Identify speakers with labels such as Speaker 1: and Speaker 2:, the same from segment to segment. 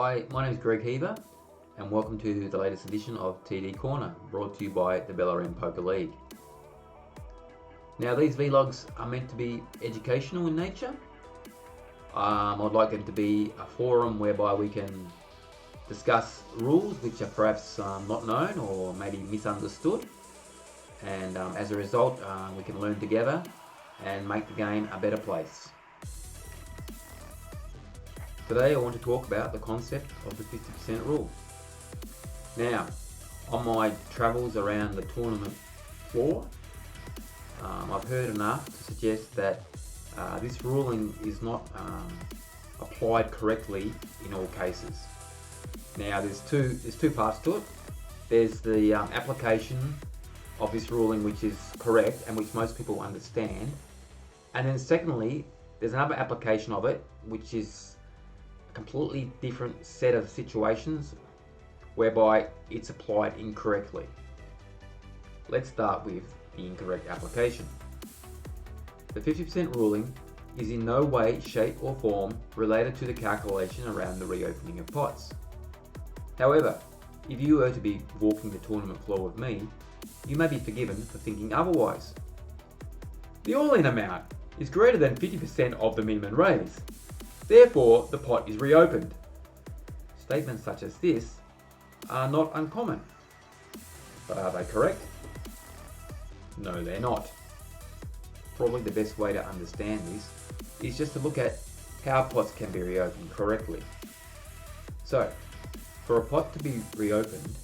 Speaker 1: Hi, my name is Greg Heaver and welcome to the latest edition of TD Corner, brought to you by the Bellarine Poker League. Now these vlogs are meant to be educational in nature. I'd like them to be a forum whereby we can discuss rules which are perhaps not known or maybe misunderstood, and as a result we can learn together and make the game a better place. Today I want to talk about the concept of the 50% rule. Now, on my travels around the tournament floor, I've heard enough to suggest that this ruling is not applied correctly in all cases. Now there's two parts to it. There's the application of this ruling which is correct and which most people understand, and then secondly there's another application of it which is completely different set of situations whereby it's applied incorrectly. Let's start with the incorrect application. The 50% ruling is in no way, shape or form related to the calculation around the reopening of pots. However, if you were to be walking the tournament floor with me, you may be forgiven for thinking otherwise. The all-in amount is greater than 50% of the minimum raise. Therefore, the pot is reopened. Statements such as this are not uncommon. But are they correct? No, they're not. Probably the best way to understand this is just to look at how pots can be reopened correctly. So, for a pot to be reopened,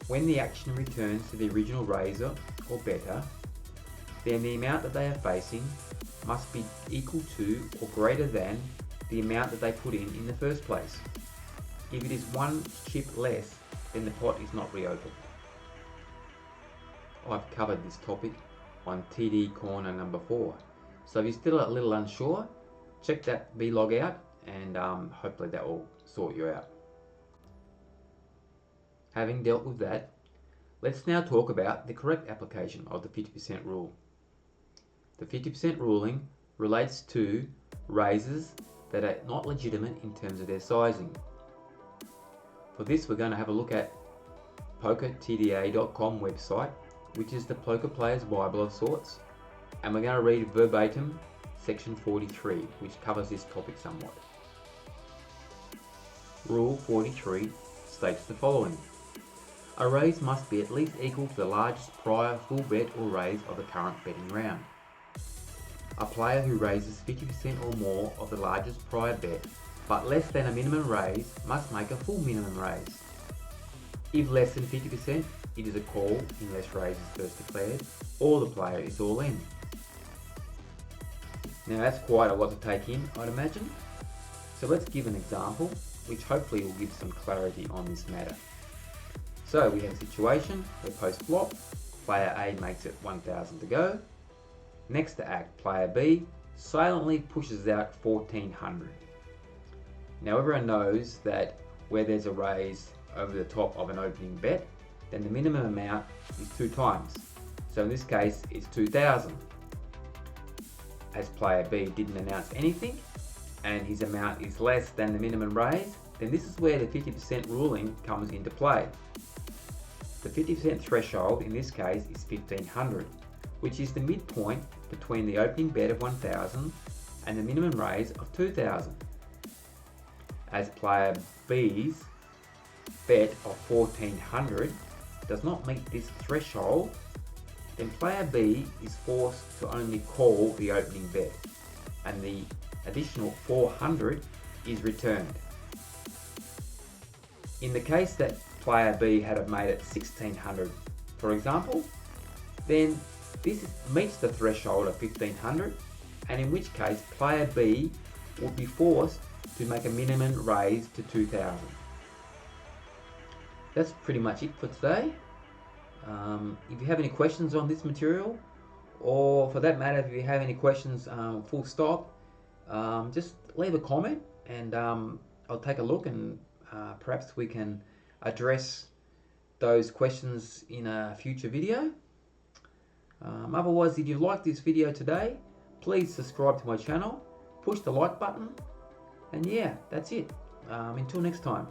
Speaker 1: when the action returns to the original raiser or better, then the amount that they are facing must be equal to or greater than the amount that they put in the first place. If it is one chip less, then the pot is not reopened. I've covered this topic on TD Corner number 4. So if you're still a little unsure, check that vlog out and hopefully that will sort you out. Having dealt with that, let's now talk about the correct application of the 50% rule. The 50% ruling relates to raises that are not legitimate in terms of their sizing. For this we're going to have a look at pokertda.com website, which is the Poker Player's Bible of sorts, and we're going to read verbatim section 43, which covers this topic somewhat. Rule 43 states the following: a raise must be at least equal to the largest prior full bet or raise of the current betting round. A player who raises 50% or more of the largest prior bet, but less than a minimum raise, must make a full minimum raise. If less than 50%, it is a call unless raise is first declared, or the player is all in. Now that's quite a lot to take in, I'd imagine. So let's give an example, which hopefully will give some clarity on this matter. So we have a situation where post flop, player A makes it 1,000 to go. Next to act, player B silently pushes out 1,400. Now everyone knows that where there's a raise over the top of an opening bet, then the minimum amount is 2 times. So in this case, it's 2,000. As player B didn't announce anything, and his amount is less than the minimum raise, then this is where the 50% ruling comes into play. The 50% threshold in this case is 1,500. Which is the midpoint between the opening bet of 1,000 and the minimum raise of 2,000. As player B's bet of 1,400 does not meet this threshold, then player B is forced to only call the opening bet, and the additional 400 is returned. In the case that player B had made it 1,600, for example, then this meets the threshold of 1,500, and in which case player B would be forced to make a minimum raise to 2,000. That's pretty much it for today. If you have any questions on this material, or for that matter if you have any questions full stop, just leave a comment and I'll take a look, and perhaps we can address those questions in a future video. Otherwise, if you liked this video today, please subscribe to my channel, push the like button, and yeah, that's it. Until next time.